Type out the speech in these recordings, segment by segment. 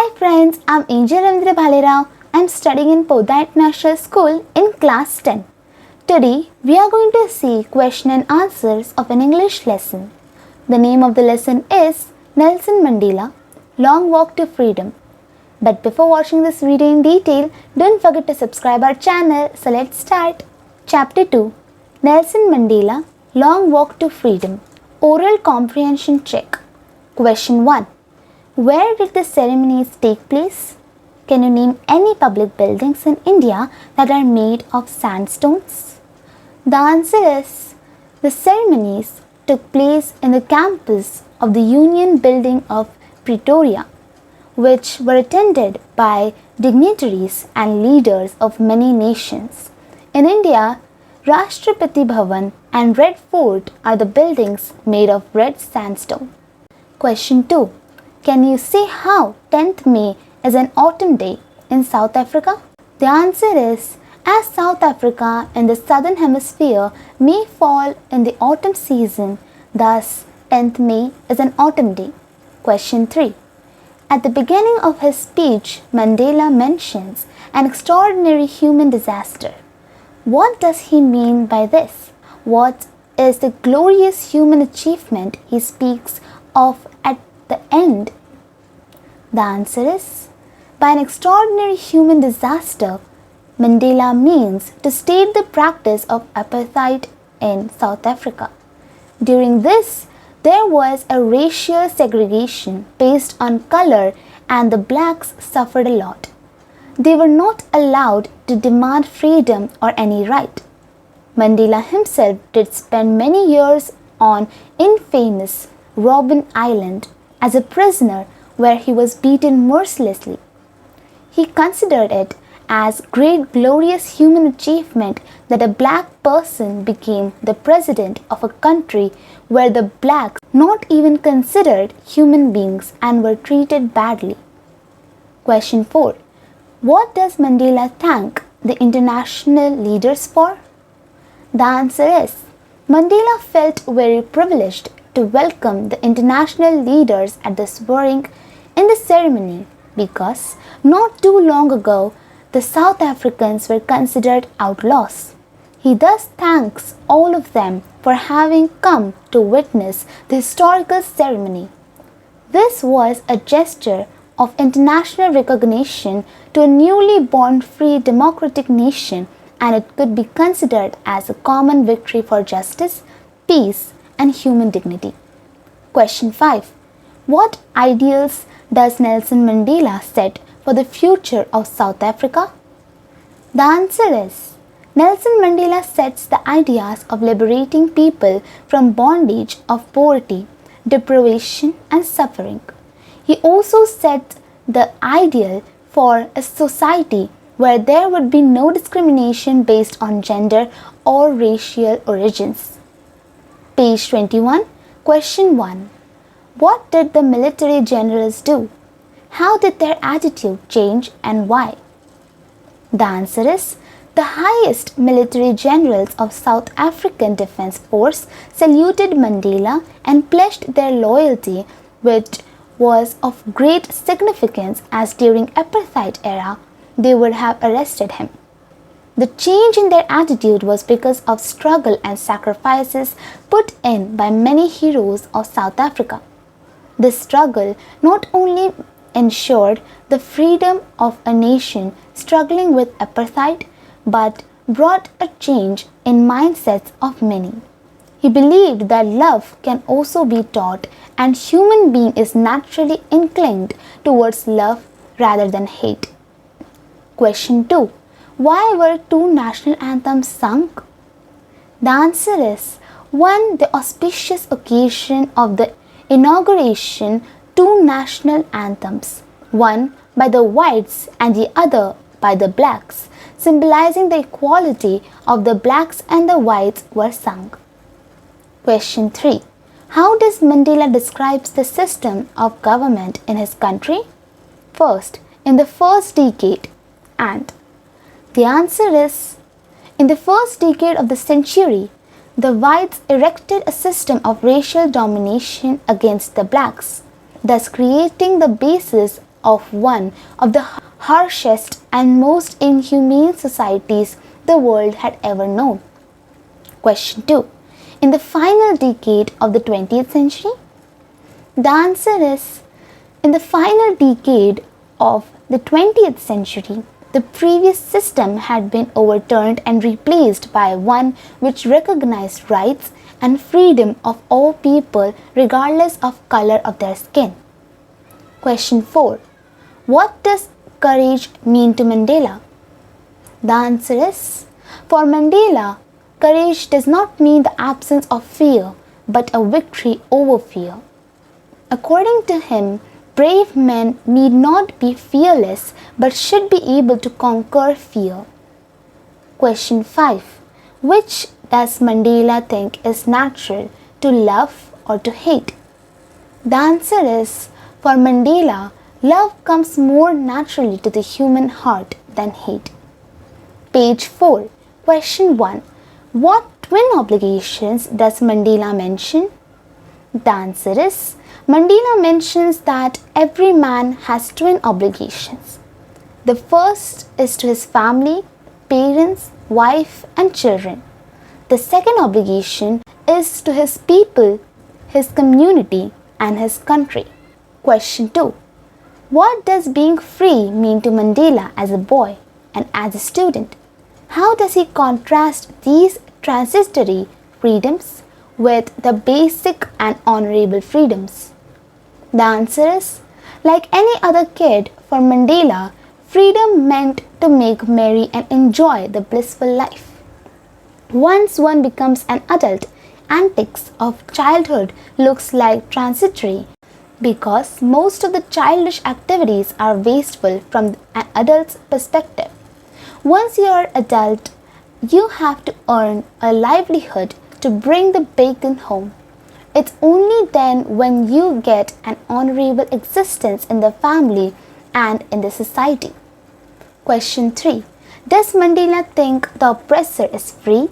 Hi friends, I'm Angel Bhalera. I'm studying in Poda International School in class 10. Today, we are going to see question and answers of an English lesson. The name of the lesson is Nelson Mandela, Long Walk to Freedom. But before watching this video in detail, don't forget to subscribe our channel. So let's start. Chapter 2, Nelson Mandela, Long Walk to Freedom. Oral Comprehension Check. Question 1. Where did the ceremonies take place? Can you name any public buildings in India that are made of sandstones? The answer is, the ceremonies took place in the campus of the Union Building of Pretoria, which were attended by dignitaries and leaders of many nations. In India, Rashtrapati Bhavan and Red Fort are the buildings made of red sandstone. Question 2. Can you say how 10th May is an autumn day in South Africa? The answer is, as South Africa in the southern hemisphere may fall in the autumn season, thus 10th May is an autumn day. Question 3. At the beginning of his speech, Mandela mentions an extraordinary human disaster. What does he mean by this? What is the glorious human achievement he speaks of at the end? The answer is, by an extraordinary human disaster, Mandela means to state the practice of apartheid in South Africa. During this, there was a racial segregation based on color and the blacks suffered a lot. They were not allowed to demand freedom or any right. Mandela himself did spend many years on infamous Robben Island as a prisoner where he was beaten mercilessly. He considered it as great glorious human achievement that a black person became the president of a country where the blacks not even considered human beings and were treated badly. Question 4. What does Mandela thank the international leaders for? The answer is, Mandela felt very privileged to welcome the international leaders at the swearing in the ceremony because not too long ago the South Africans were considered outlaws. He thus thanks all of them for having come to witness the historical ceremony. This was a gesture of international recognition to a newly born free democratic nation, and it could be considered as a common victory for justice, peace, and human dignity. Question 5. What ideals does Nelson Mandela set for the future of South Africa? The answer is, Nelson Mandela sets the ideas of liberating people from bondage of poverty, deprivation, and suffering. He also set the ideal for a society where there would be no discrimination based on gender or racial origins. Page 21. Question 1. What did the military generals do? How did their attitude change and why? The answer is, the highest military generals of South African Defence Force saluted Mandela and pledged their loyalty, which was of great significance as during apartheid era they would have arrested him. The change in their attitude was because of struggle and sacrifices put in by many heroes of South Africa. This struggle not only ensured the freedom of a nation struggling with apartheid, but brought a change in mindsets of many. He believed that love can also be taught, and human being is naturally inclined towards love rather than hate. Question 2. Why were two national anthems sung? The answer is, on the auspicious occasion of the inauguration, two national anthems, one by the whites and the other by the blacks, symbolizing the equality of the blacks and the whites, were sung. Question 3. How does Mandela describe the system of government in his country? First, in the first decade, and the answer is, in the first decade of the century, the whites erected a system of racial domination against the blacks, thus creating the basis of one of the harshest and most inhumane societies the world had ever known. Question 2. In the final decade of the 20th century? The answer is, in the final decade of the 20th century, the previous system had been overturned and replaced by one which recognized rights and freedom of all people regardless of color of their skin. Question 4. What does courage mean to Mandela? The answer is, for Mandela, courage does not mean the absence of fear, but a victory over fear. According to him, brave men need not be fearless but should be able to conquer fear. Question 5. Which does Mandela think is natural, to love or to hate? The answer is, for Mandela, love comes more naturally to the human heart than hate. Page 4. Question 1. What twin obligations does Mandela mention? The answer is, Mandela mentions that every man has twin obligations. The first is to his family, parents, wife and children. The second obligation is to his people, his community and his country. Question 2. What does being free mean to Mandela as a boy and as a student? How does he contrast these transitory freedoms with the basic and honorable freedoms? The answer is, like any other kid, for Mandela, freedom meant to make merry and enjoy the blissful life. Once one becomes an adult, antics of childhood looks like transitory because most of the childish activities are wasteful from an adult's perspective. Once you are adult, you have to earn a livelihood to bring the bacon home. It's only then when you get an honorable existence in the family and in the society. Question 3. Does Mandela think the oppressor is free?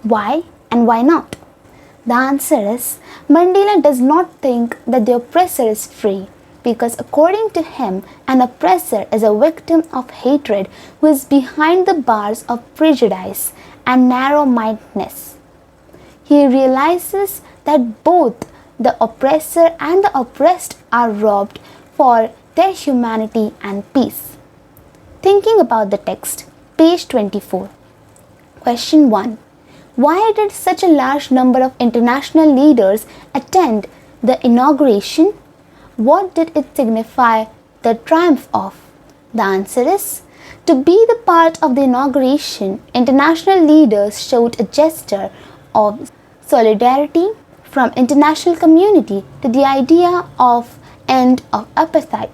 Why and why not? The answer is, Mandela does not think that the oppressor is free because according to him, an oppressor is a victim of hatred who is behind the bars of prejudice and narrow-mindedness. He realizes that both the oppressor and the oppressed are robbed for their humanity and peace. Thinking about the text, page 24. Question 1. Why did such a large number of international leaders attend the inauguration? What did it signify the triumph of? The answer is, to be the part of the inauguration, international leaders showed a gesture of solidarity from international community to the idea of end of apartheid.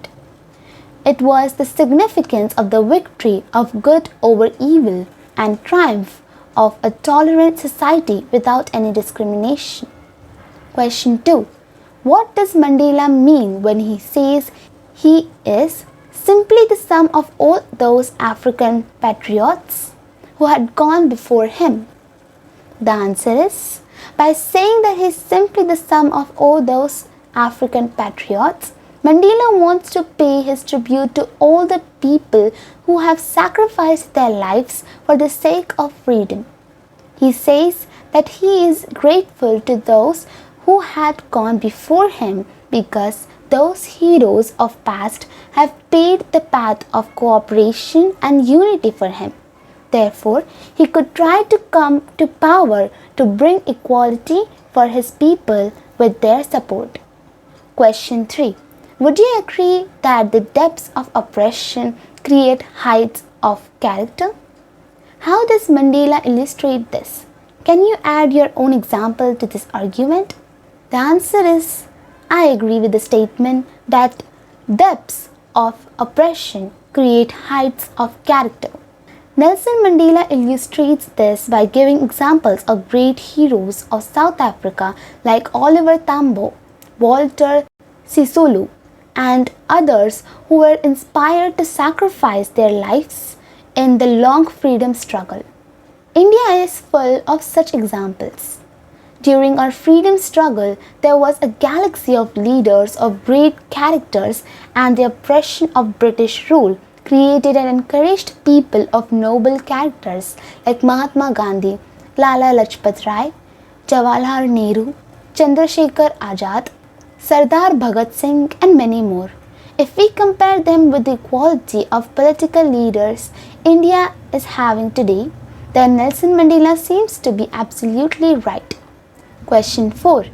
It was the significance of the victory of good over evil and triumph of a tolerant society without any discrimination. Question 2. What does Mandela mean when he says he is simply the sum of all those African patriots who had gone before him? The answer is, by saying that he is simply the sum of all those African patriots, Mandela wants to pay his tribute to all the people who have sacrificed their lives for the sake of freedom. He says that he is grateful to those who had gone before him because those heroes of past have paved the path of cooperation and unity for him. Therefore, he could try to come to power to bring equality for his people with their support. Question 3. Would you agree that the depths of oppression create heights of character? How does Mandela illustrate this? Can you add your own example to this argument? The answer is, I agree with the statement that depths of oppression create heights of character. Nelson Mandela illustrates this by giving examples of great heroes of South Africa like Oliver Tambo, Walter Sisulu, and others who were inspired to sacrifice their lives in the long freedom struggle. India is full of such examples. During our freedom struggle, there was a galaxy of leaders of great characters, and the oppression of British rule created and encouraged people of noble characters like Mahatma Gandhi, Lala Lajpat Rai, Jawaharlal Nehru, Chandrasekhar Azad, Sardar Bhagat Singh, and many more. If we compare them with the quality of political leaders India is having today, then Nelson Mandela seems to be absolutely right. Question 4.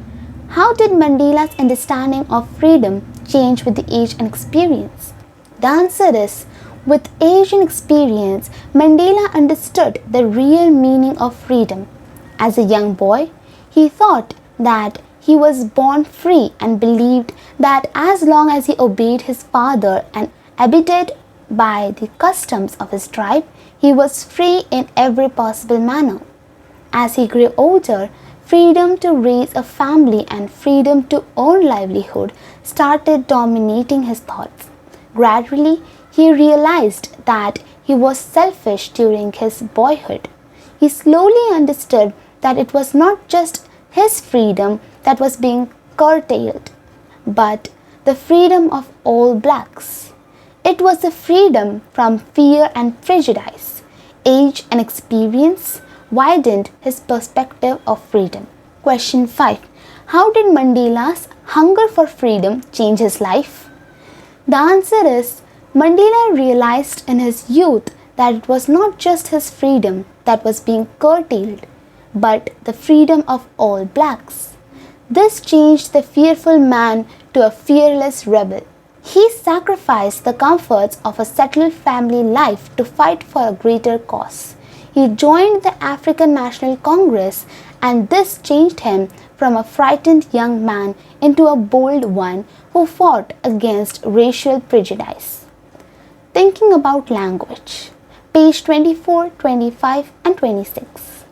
How did Mandela's understanding of freedom change with the age and experience? The answer is, with age and experience, Mandela understood the real meaning of freedom. As a young boy, he thought that he was born free and believed that as long as he obeyed his father and abided by the customs of his tribe, he was free in every possible manner. As he grew older, freedom to raise a family and freedom to earn livelihood started dominating his thoughts. Gradually, he realized that he was selfish during his boyhood. He slowly understood that it was not just his freedom that was being curtailed, but the freedom of all blacks. It was the freedom from fear and prejudice. Age and experience widened his perspective of freedom. Question 5. How did Mandela's hunger for freedom change his life? The answer is, Mandela realized in his youth that it was not just his freedom that was being curtailed, but the freedom of all blacks. This changed the fearful man to a fearless rebel. He sacrificed the comforts of a settled family life to fight for a greater cause. He joined the African National Congress, and this changed him from a frightened young man into a bold one who fought against racial prejudice. Thinking about language. Page 24, 25 and 26.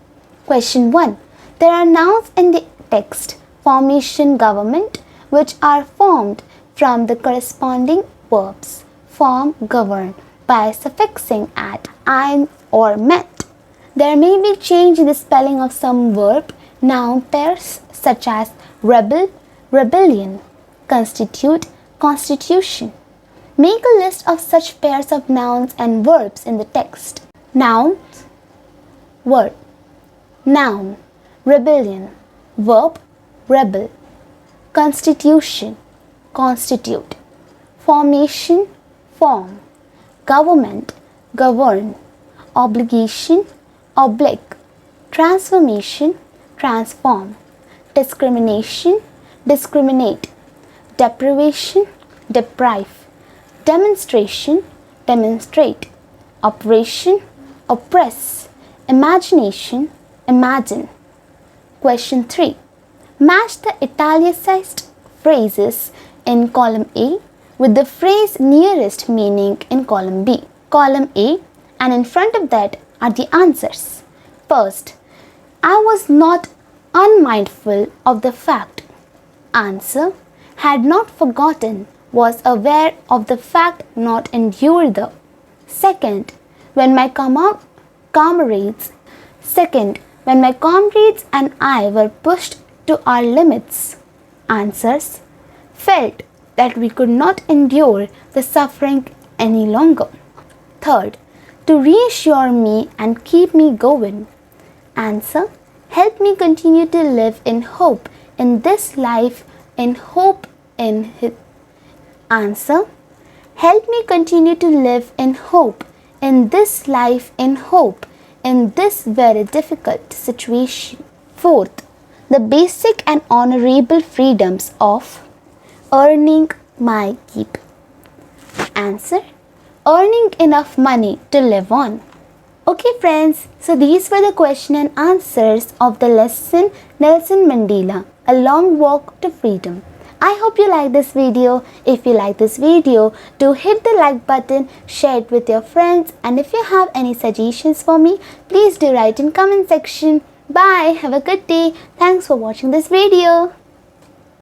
Question 1. There are nouns in the text formation government which are formed from the corresponding verbs form govern by suffixing at "ein" or "met." There may be change in the spelling of some verb noun pairs such as rebel, rebellion, constitute, constitution. Make a list of such pairs of nouns and verbs in the text. Nouns, verb. Noun, rebellion, verb, rebel. Constitution, constitute. Formation, form. Government, govern. Obligation, oblique. Transformation, transform. Discrimination, discriminate. Deprivation, deprive. Demonstration, demonstrate. Operation, oppress. Imagination, imagine. Question 3. Match the italicized phrases in column A with the phrase nearest meaning in column B. Column A, and in front of that are the answers. First, I was not unmindful of the fact. Answer, had not forgotten, was aware of the fact, not endured the. Second, when my comrades and I were pushed to our limits. Answers, felt that we could not endure the suffering any longer. Third, to reassure me and keep me going. Answer, help me continue to live in hope in this life, in hope in his. Answer, help me continue to live in hope in this life, in hope in this very difficult situation. Fourth, the basic and honorable freedoms of earning my keep. Answer, earning enough money to live on. Okay friends, so these were the question and answers of the lesson Nelson Mandela, A Long Walk to Freedom. I hope you like this video. If you like this video, do hit the like button, share it with your friends, and if you have any suggestions for me, please do write in comment section. Bye. Have a good day. Thanks for watching this video.